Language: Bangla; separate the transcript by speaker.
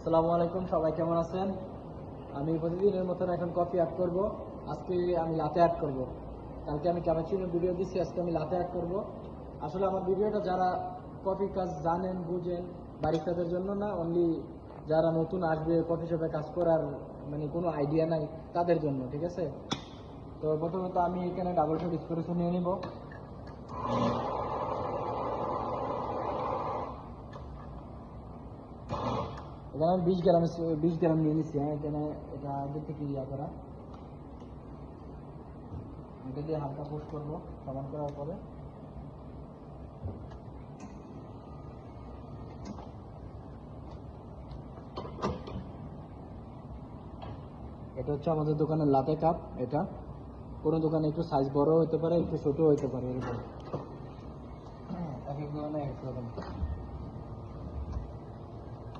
Speaker 1: আসসালামু আলাইকুম, সবাই কেমন আছেন? আমি প্রতিদিনের মতন এখন কফি অ্যাড করব। আজকে আমি লাতে অ্যাড করব। কালকে আমি ক্যাপাচিনো ভিডিও দিচ্ছি, আজকে আমি লাতে অ্যাড করব। আসলে আমার ভিডিওটা যারা কফি কাজ জানেন বুঝেন বারিস্তাদের জন্য না, অনলি যারা নতুন আসবে কফি শপে কাজ করার মানে কোনো আইডিয়া নাই তাদের জন্য, ঠিক আছে? তো প্রথমত আমি এখানে ডাবল শট এসপ্রেসো নিয়ে নিব। এখানে আমি 20 গ্রাম নিয়ে নিচ্ছি। হ্যাঁ, এখানে এটা আগে থেকে ইয়া করা, এটা দিয়ে হালকা পুশ করবো সমান করার পরে। এটা হচ্ছে আমাদের দোকানের লাতে কাপ। এটা কোনো দোকানে একটু সাইজ বড় হতে পারে, একটু ছোট হতে পারে, এরকম এক এক ধরনের এক এক রকম।